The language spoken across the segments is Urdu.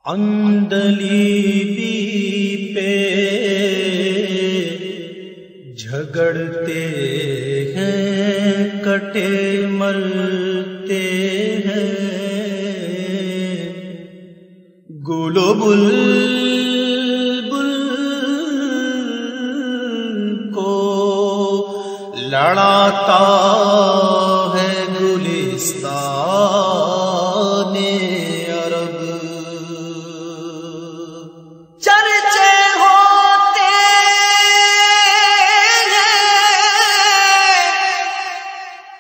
عندلیبی پہ جھگڑتے ہیں کٹے مرتے ہیں، گل و بلبل کو لڑاتا ہے گلستان عرب، چرچے ہوتے ہیں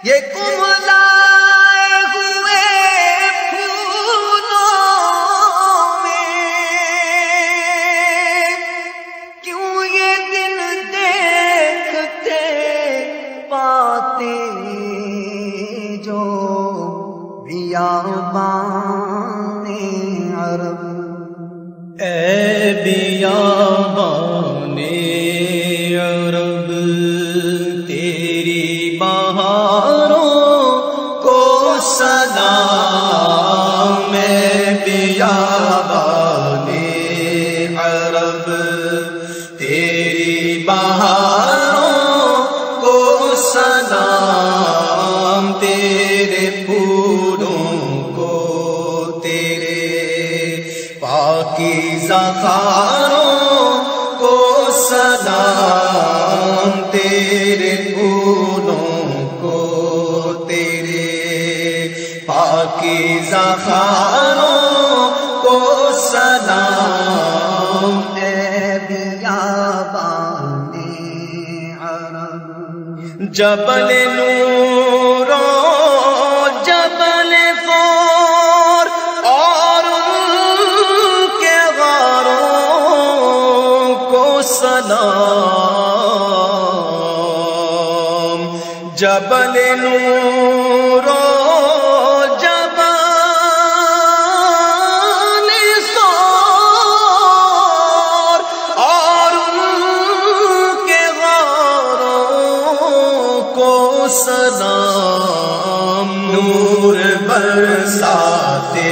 یہ کملائے ہوئے پھولوں میں، کیوں یہ دن دیکھتے پاتے جو بیابان عرب، اے بیابان عرب تیری بہاروں کو سلام، اے بیابان عرب تیری بہاروں کو سلام، تیرے پھولوں کو، تیرے پاکیزہ خاروں کو سلام، تیرے پھولوں کو، تیرے پاکیزہ خاروں کو سلام، اے بیابان عرب، جبل نور و جبل فور اور ان کے غاروں کو سلام، جبل نور و جبل فور اور ان کے غاروں کو سلام، نور برساتے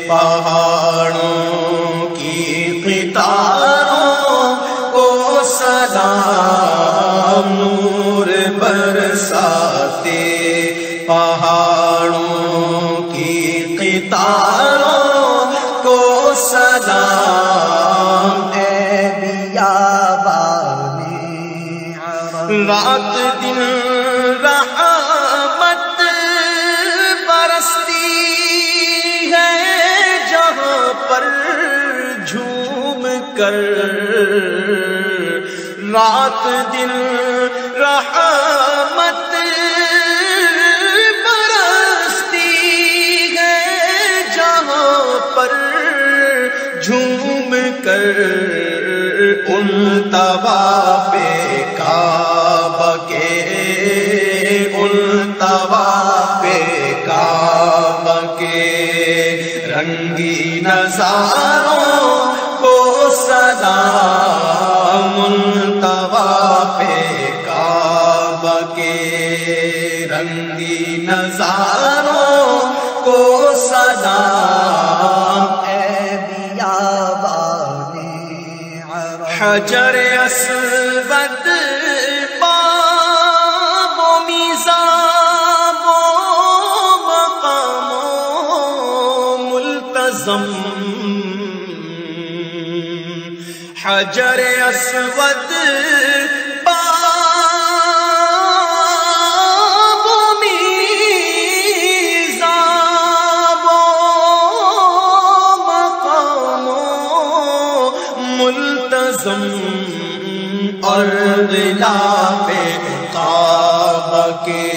پہاڑوں کی قطاروں کو سلام، نور برساتے پہاڑوں کی قطاروں کو سلام، اے بیابان عرب، رات دن رحمت برستی ہے جہاں پر جھوم کر، رات دن رحمت برستی ہے جہاں پر جھوم کر، ان طواف کعبہ کے، ان طواف کعبہ کے رنگی نظاروں کو سلام، ان طواف کعبہ کے رنگی نظاروں کو سلام، اے بیابان عرب، حجر اسود باب و میزاب و مقام و ملتزم، حجر اسود باب و میزاب و مقام و ملتزم، اور غلاف کعبہ کے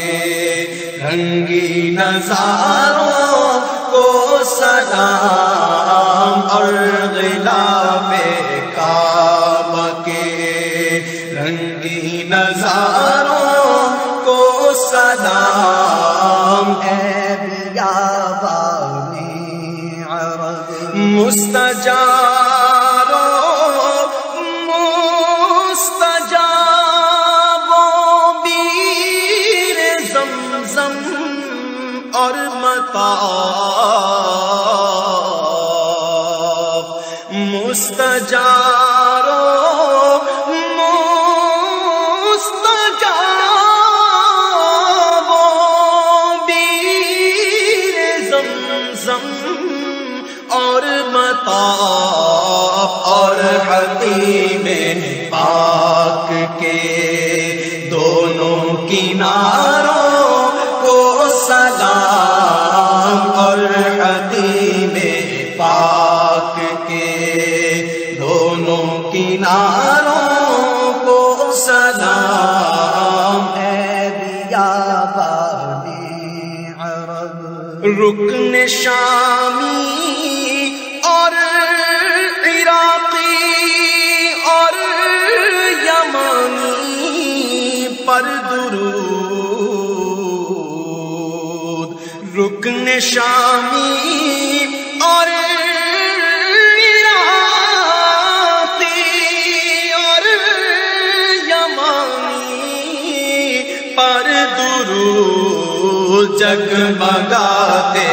رنگی نظاروں کو سلام، اور غلاف کعبہ کے رنگی نظاروں کو سلام، اے بیابان عرب، مستجار مستجاب بیر زمزم اور مطاع مستجارو بیر زمزم اور مطاف اور حتیم پاک کے دونوں کناروں کو سلام اور حتیم پاک کے دونوں کناروں کو سلام اے بیابانی عرب رکن شامی اور عراقی اور یمانی پر درود رکن شامی اور عراقی اور یمانی پر درود جگمگاتے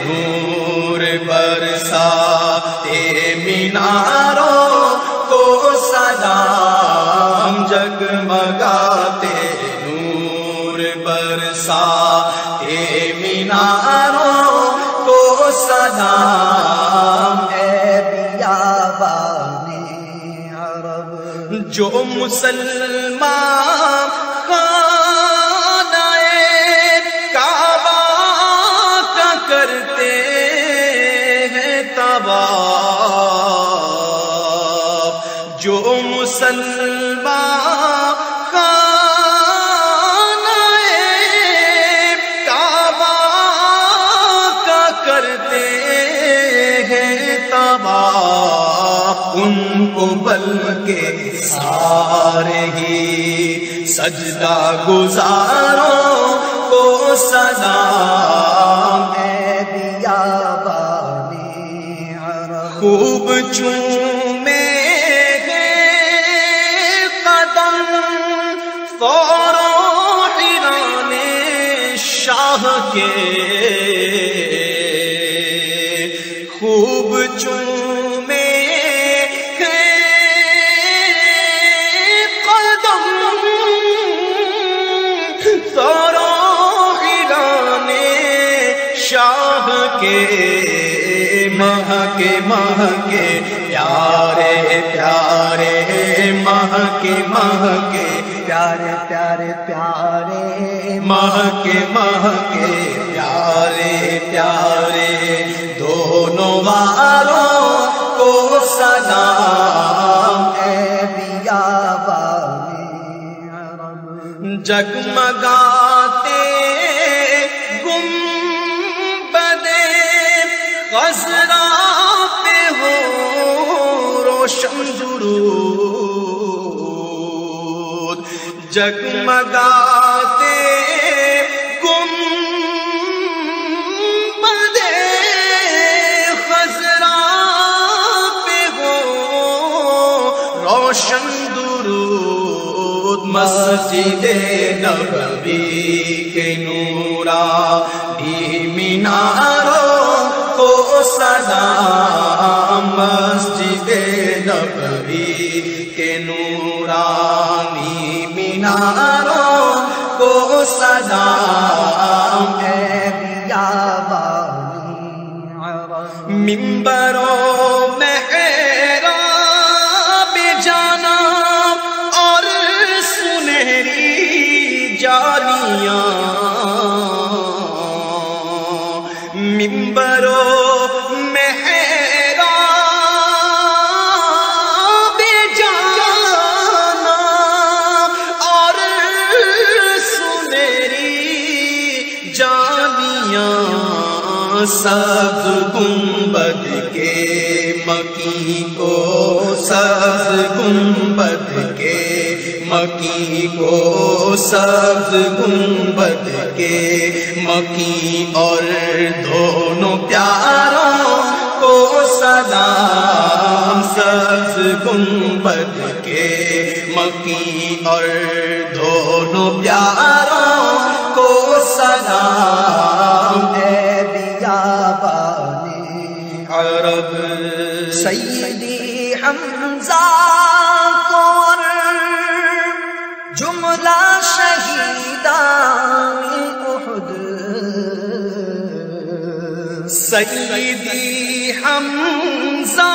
نور برساتے میناروں کو سلام جگمگاتے نور برساتے میناروں کو سلام اے بیابانی عرب جو مسلمان کرتے ہیں طواف جو مسلمان خانہ کعبہ کا کرتے ہیں طواف ان کو بلکہ سارے ہی سجدہ گزاروں کو سلام بیابانی عرب خوب چومے قدم فوروں حیران شاہ کے خوب چومے قدم فوروں حیران شاہ کے مہکے مہکے پیارے پیارے مہکے مہکے پیارے پیارے پیارے مہکے مہکے پیارے پیارے دونوں والوں کو سلام اے بیابانی عرب جگمگاتے گنبدے خضرا پہ ہو روشن درود جگمگاتے گنبدے خضرا پہ ہو روشن درود مسجد نبوی کے نورانی میناروں کو سلام مسجد نبوی کے نورانی میناروں کو سلام اے بیابانی عرب منبروں محراب جانا اور سنہری جالیاں منبروں محراب جانا اور سنہری جالیاں سبز گنبد کے مکی کو سبز گنبد کے مکی کو سبز گنبد کے مکی اور دونوں پیاروں کو سلام سبز گنبد کے مکی اور دونوں پیاروں کو سلام بیابانی عرب سیدی حمزہ کو جملہ شہیدان احد سیدی حمزہ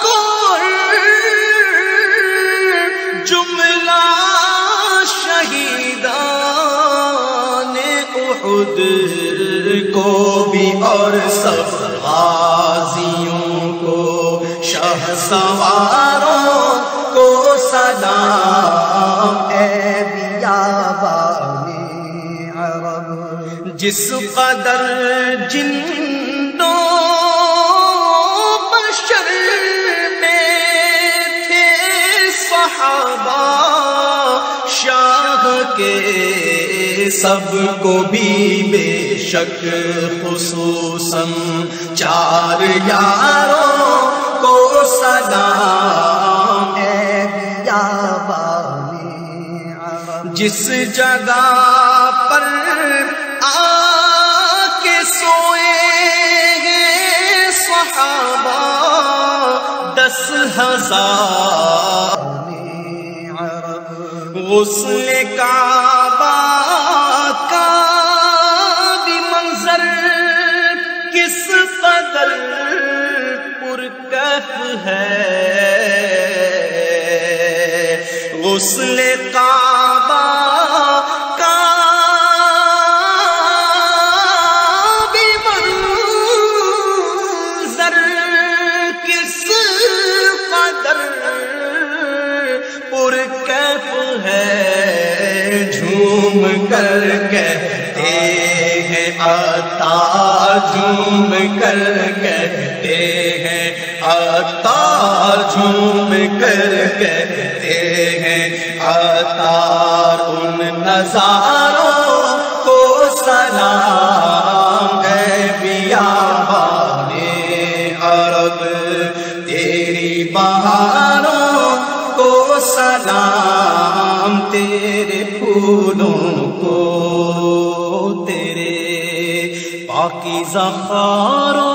کو جملہ شہیدان احد کو بھی اور سب غازیوں کو شہ سواروں کو سلام اے بیابان عرب جس قدر جنوں بشر میں تھے صحابہ شاہ کے سب کو بھی بے شک خصوصاً چار یاروں کو سلام اے بیابان عرب جس جگہ پر آ کے سوئے ہیں صحابہ 10,000 عرب غسل کعبہ کا بھی منظر کس قدر پرکیف ہے غسل کعبہ کا بھی منظر کس قدر پرکیف ہے جھوم کر کہتے ہیں عطار جھوم کر کہتے ہیں عطار جھوم کر کہتے ہیں عطار ان نظاروں کو سلام اے بیابان عرب تیری بہاروں کو سلام تیرے پھولوں کو تیرے پاکیزہ خاروں